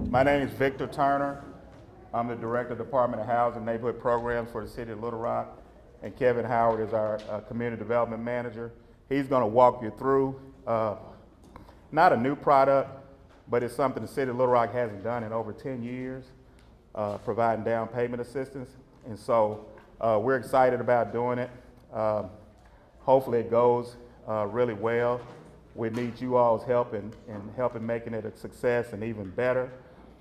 My name is Victor Turner. I'm the Director of the Department of Housing and Neighborhood Programs for the City of Little Rock. And Kevin Howard is our Community Development Manager. He's going to walk you through not a new product, but it's something the City of Little Rock hasn't done in over 10 years, providing down payment assistance. And so we're excited about doing it. Hopefully it goes really well. We need you all's help in helping making it a success and even better.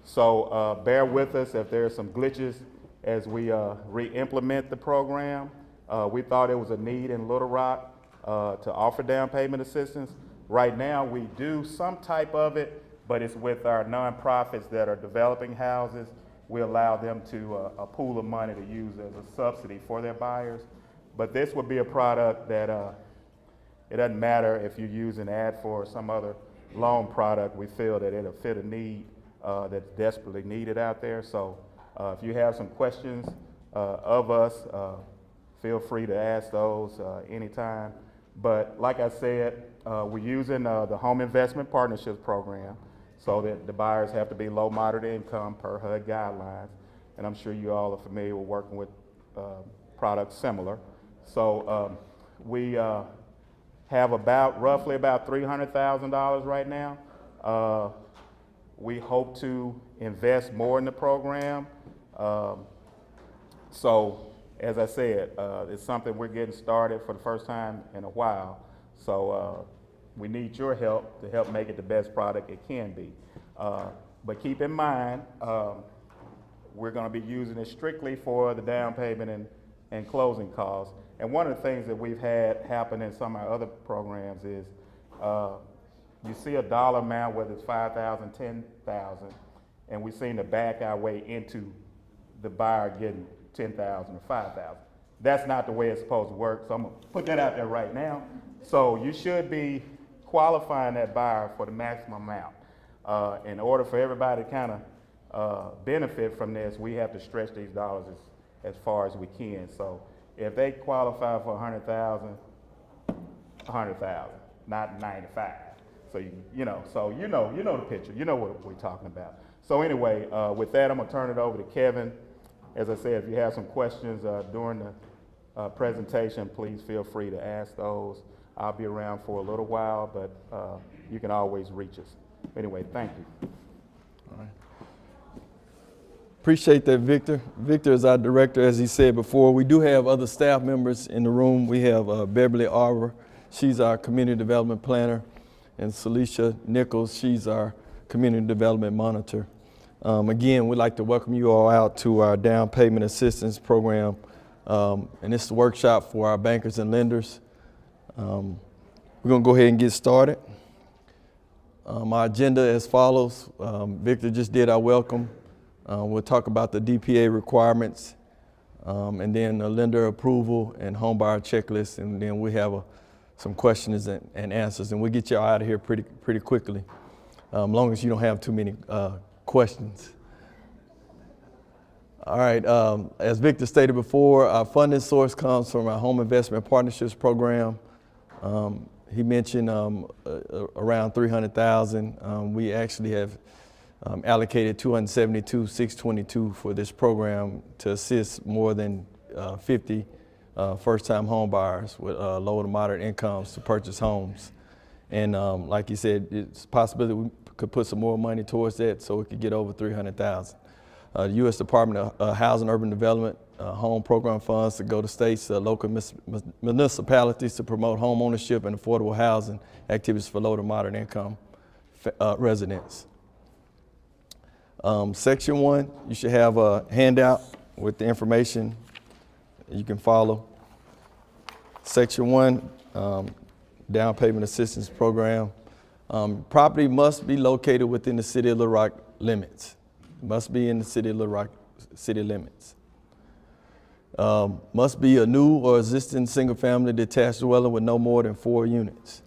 So bear with us if there are some glitches as we re-implement the program. We thought it was a need in Little Rock to offer down payment assistance. Right now we do some type of it, but it's with our nonprofits that are developing houses. We allow them to a pool of money to use as a subsidy for their buyers. But this would be a product that it doesn't matter if you use an ad for some other loan product. We feel that it'll fit a need that's desperately needed out there. So if you have some questions of us, feel free to ask those anytime. But like I said, we're using the Home Investment Partnerships Program so that the buyers have to be low, moderate income per HUD guidelines. And I'm sure you all are familiar with working with products similar. So we have roughly about $300,000 right now. We hope to invest more in the program. So as I said, it's something we're getting started for the first time in a while. So we need your help to help make it the best product it can be. But keep in mind, we're going to be using it strictly for the down payment and closing costs. And one of the things that we've had happen in some of our other programs is you see a dollar amount, whether it's $5,000, $10,000, and we seem to back our way into the buyer getting $10,000 or $5,000. That's not the way it's supposed to work, so I'm gonna put that out there right now. So you should be qualifying that buyer for the maximum amount. In order for everybody to kind of benefit from this, we have to stretch these dollars as far as we can. So if they qualify for 100,000, 100,000, not 95. So you know the picture. You know what we're talking about. So anyway, with that, I'm gonna turn it over to Kevin. As I said, if you have some questions during the presentation, please feel free to ask those. I'll be around for a little while, but you can always reach us. Anyway, thank you. All right. Appreciate that, Victor. Victor is our director, as he said before. We do have other staff members in the room. We have Beverly Arbor. She's our community development planner. And Celicia Nichols, she's our community development monitor. Again, we'd like to welcome you all out to our down payment assistance program. And this is a workshop for our bankers and lenders. We're gonna go ahead and get started. Our agenda as follows. Victor just did our welcome. We'll talk about the DPA requirements, and then the lender approval and home buyer checklist, and then we have some questions and answers, and we'll get you out of here pretty quickly, as long as you don't have too many questions. All right, as Victor stated before, our funding source comes from our Home Investment Partnerships Program. He mentioned around $300,000. We actually have allocated $272,622 for this program to assist more than 50 first-time home buyers with low to moderate incomes to purchase homes. And like you said, it's a possibility we could put some more money towards that so we could get over $300,000. The U.S. Department of Housing and Urban Development home program funds to go to states, local municipalities to promote home ownership and affordable housing activities for low to moderate income residents. Section 1, you should have a handout with the information you can follow. Section 1, down payment assistance program. Property must be located within the City of Little Rock limits. Must be in the City of Little Rock city limits. Must be a new or existing single-family detached dwelling with no more than 4 units.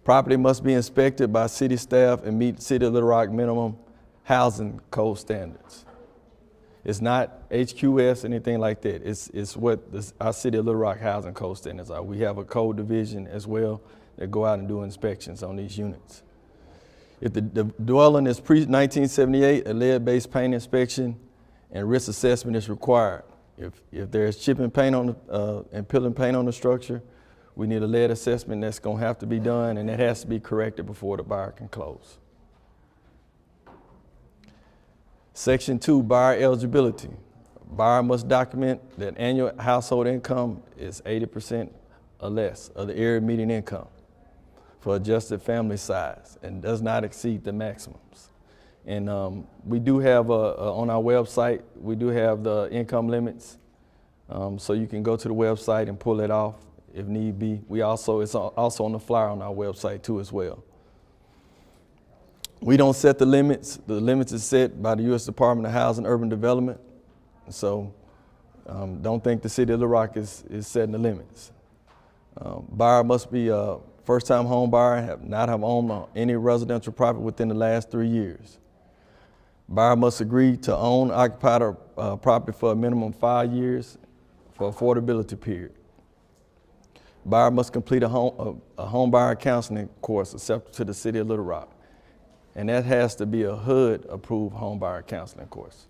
Property must be inspected by city staff and meet City of Little Rock minimum housing code standards. It's not HQS, anything like that. It's what our City of Little Rock housing code standards are. We have a code division as well that go out and do inspections on these units. If the dwelling is pre-1978, a lead-based paint inspection and risk assessment is required. If there's chipping paint on and peeling paint on the structure, we need a lead assessment that's going to have to be done, and it has to be corrected before the buyer can close. Section 2, buyer eligibility. Buyer must document that annual household income is 80% or less of the area median income for adjusted family size and does not exceed the maximums. And we do have on our website, we do have the income limits. So you can go to the website and pull it off if need be. It's also on the flyer on our website too as well. We don't set the limits. The limits is set by the U.S. Department of Housing and Urban Development. So don't think the city of Little Rock is setting the limits. Buyer must be a first-time home buyer, not have owned any residential property within the last 3 years. Buyer must agree to own occupied property for a minimum of 5 years for affordability period. Buyer must complete a home buyer counseling course accepted to the city of Little Rock. And that has to be a HUD-approved home buyer counseling course.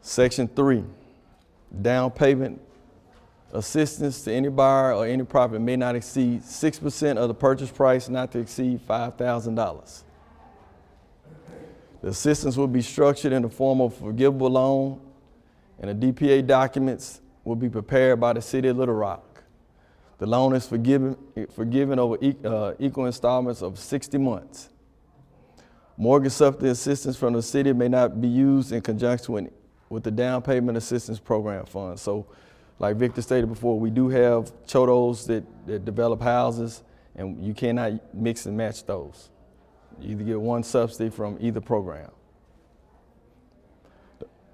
Section 3, down payment assistance to any buyer or any property may not exceed 6% of the purchase price, not to exceed $5,000. The assistance will be structured in the form of a forgivable loan, and the DPA documents will be prepared by the city of Little Rock. The loan is forgiven over equal installments of 60 months. Mortgage subsidy assistance from the city may not be used in conjunction with the down payment assistance program fund. So like Victor stated before, we do have CHODOs that develop houses, and you cannot mix and match those. You either get one subsidy from either program.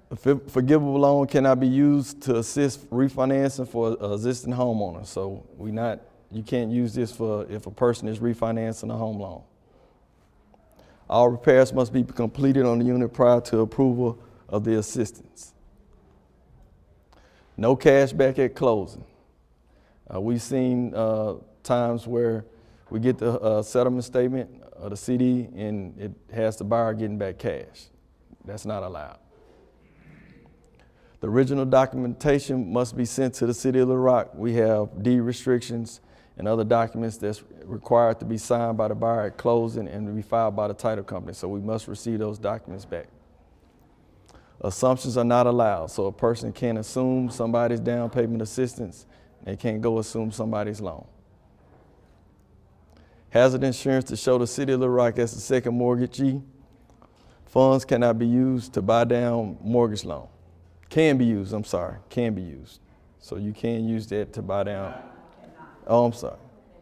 The forgivable loan cannot be used to assist refinancing for existing homeowners. So you can't use this for if a person is refinancing a home loan. All repairs must be completed on the unit prior to approval of the assistance. No cash back at closing. We've seen times where we get the settlement statement of the CD and it has the buyer getting back cash. That's not allowed. The original documentation must be sent to the city of Little Rock. We have deed restrictions and other documents that's required to be signed by the buyer at closing and to be filed by the title company. So we must receive those documents back. Assumptions are not allowed. So a person can't assume somebody's down payment assistance. They can't go assume somebody's loan. Hazard insurance to show the city of Little Rock as the second mortgagee. Funds cannot be used to buy down mortgage loan. Can be used. So you can use that to buy down. Oh, I'm sorry.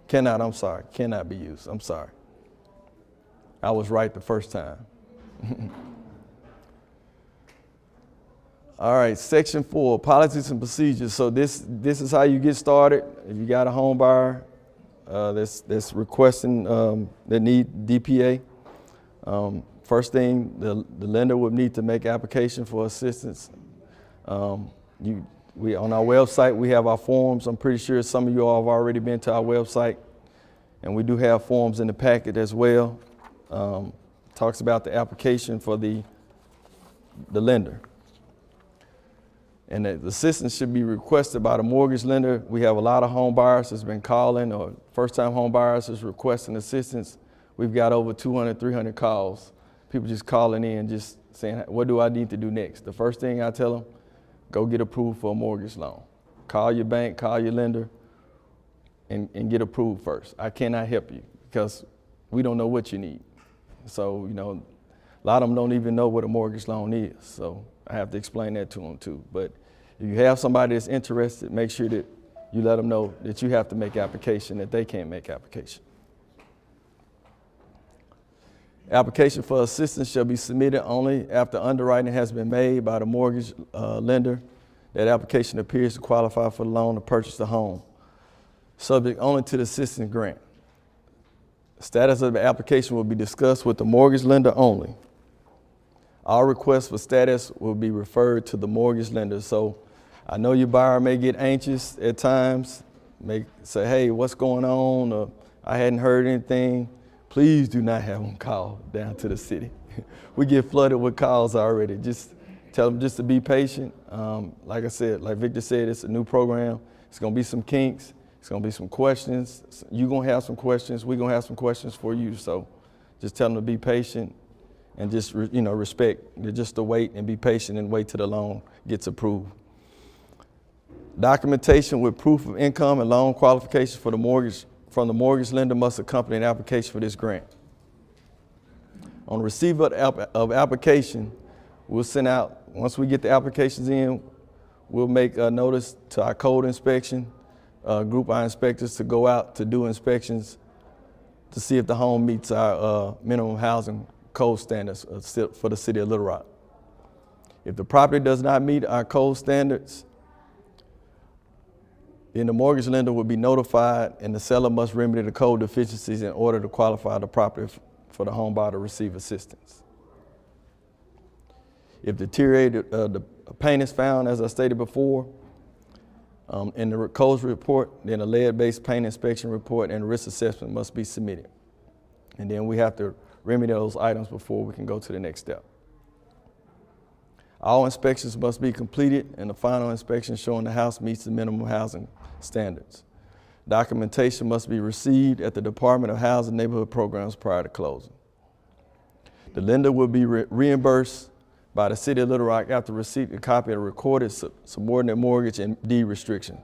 Cannot be used. I'm sorry. I was right the first time. All right, section 4, policies and procedures. So this is how you get started. If you got a home buyer that's requesting, that need DPA, first thing, the lender would need to make application for assistance. We on our website, we have our forms. I'm pretty sure some of you all have already been to our website, and we do have forms in the packet as well. Talks about the application for the lender. And the assistance should be requested by the mortgage lender. We have a lot of home buyers that's been calling, or first-time home buyers that's requesting assistance. We've got over 200, 300 calls. People just calling in, just saying, what do I need to do next? The first thing I tell them, go get approved for a mortgage loan. Call your bank, call your lender, and get approved first. I cannot help you because we don't know what you need. So, a lot of them don't even know what a mortgage loan is. So I have to explain that to them too. But if you have somebody that's interested, make sure that you let them know that you have to make application, that they can't make application. Application for assistance shall be submitted only after underwriting has been made by the mortgage lender. That application appears to qualify for the loan to purchase the home, subject only to the assistance grant. Status of the application will be discussed with the mortgage lender only. All requests for status will be referred to the mortgage lender. So I know your buyer may get anxious at times, may say, hey, what's going on? Or I hadn't heard anything, please do not have them call down to the city. We get flooded with calls already. Just tell them just to be patient. Like I said, like Victor said, it's a new program. It's gonna be some kinks. It's gonna be some questions. You're gonna have some questions. We're gonna have some questions for you. So just tell them to be patient and just respect. Just to wait and be patient and wait till the loan gets approved. Documentation with proof of income and loan qualifications for the mortgage from the mortgage lender must accompany an application for this grant. On receipt of application, we'll send out, once we get the applications in, we'll make a notice to our code inspection, group our inspectors to go out to do inspections to see if the home meets our minimum housing code standards for the city of Little Rock. If the property does not meet our code standards, then the mortgage lender will be notified and the seller must remedy the code deficiencies in order to qualify the property for the home buyer to receive assistance. If deteriorated the paint is found, as I stated before, in the codes report, then a lead-based paint inspection report and risk assessment must be submitted. And then we have to remedy those items before we can go to the next step. All inspections must be completed and the final inspection showing the house meets the minimum housing standards. Documentation must be received at the Department of Housing and Neighborhood Programs prior to closing. The lender will be reimbursed by the city of Little Rock after receipt of a copy of the recorded subordinate mortgage and deed restriction.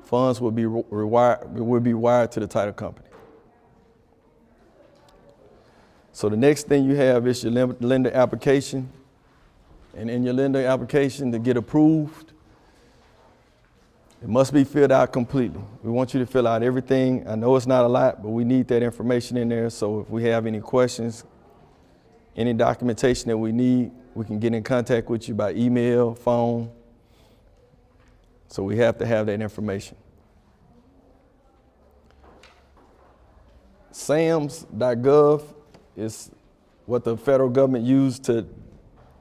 Funds will be wired to the title company. So the next thing you have is your lender application. And in your lender application to get approved, it must be filled out completely. We want you to fill out everything. I know it's not a lot, but we need that information in there. So if we have any questions, any documentation that we need, we can get in contact with you by email, phone. So we have to have that information. SAMS.gov is what the federal government used to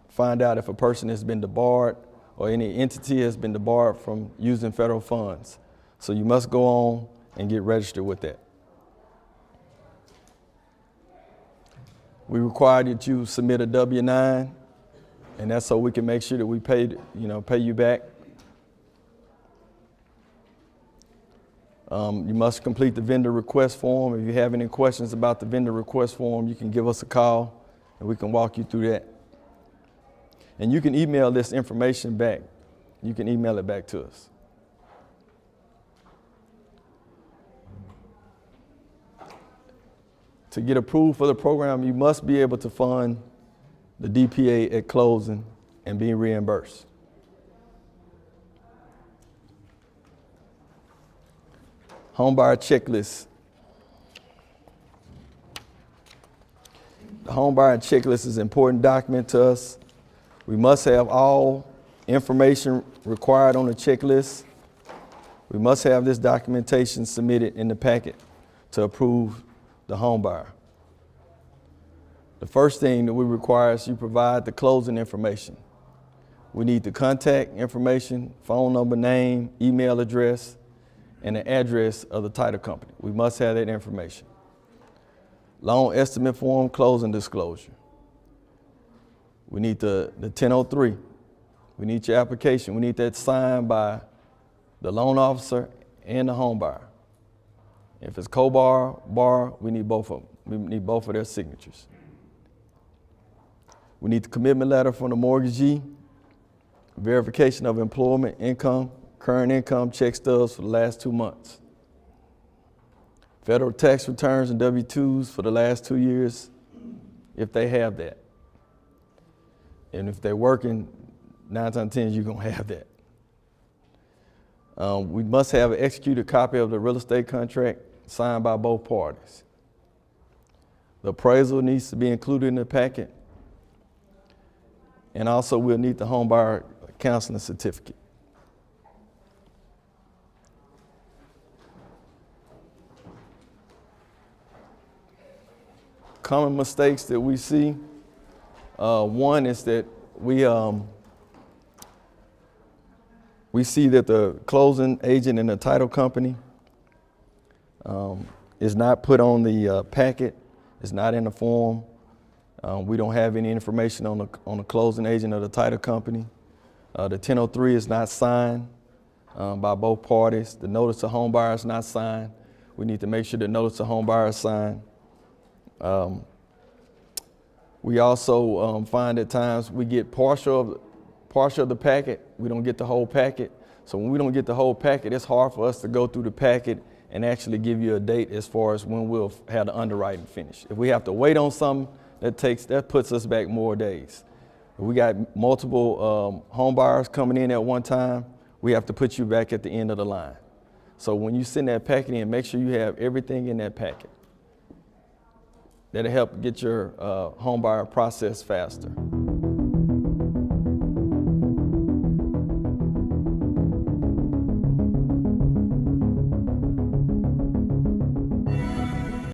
find out if a person has been debarred or any entity has been debarred from using federal funds. So you must go on and get registered with that. We require that you submit a W-9, and that's so we can make sure that we pay you back. You must complete the vendor request form. If you have any questions about the vendor request form, you can give us a call and we can walk you through that. And you can email this information back. You can email it back to us. To get approved for the program, you must be able to fund the DPA at closing and be reimbursed. Homebuyer checklist. The homebuyer checklist is an important document to us. We must have all information required on the checklist. We must have this documentation submitted in the packet to approve the home buyer. The first thing that we require is you provide the closing information. We need the contact information, phone number, name, email address, and the address of the title company. We must have that information. Loan estimate form, closing disclosure. We need the 1003. We need your application. We need that signed by the loan officer and the home buyer. If it's co-borrower, we need both of them. We need both of their signatures. We need the commitment letter from the mortgagee, verification of employment, income, current income, check stubs for the last 2 months. Federal tax returns and W-2s for the last 2 years, if they have that. And if they're working, 9 times out of 10, you're gonna have that. We must have an executed copy of the real estate contract signed by both parties. The appraisal needs to be included in the packet. And also we'll need the home buyer counseling certificate. Common mistakes that we see. One is that we see that the closing agent and the title company is not put on the packet. It's not in the form. We don't have any information on the closing agent of the title company. The 1003 is not signed by both parties. The notice of home buyer is not signed. We need to make sure the notice of home buyer is signed. We also find at times we get partial of the packet. We don't get the whole packet. So when we don't get the whole packet, it's hard for us to go through the packet and actually give you a date as far as when we'll have the underwriting finished. If we have to wait on something, that puts us back more days. If we got multiple home buyers coming in at one time, we have to put you back at the end of the line. So when you send that packet in, make sure you have everything in that packet. That'll help get your home buyer process faster.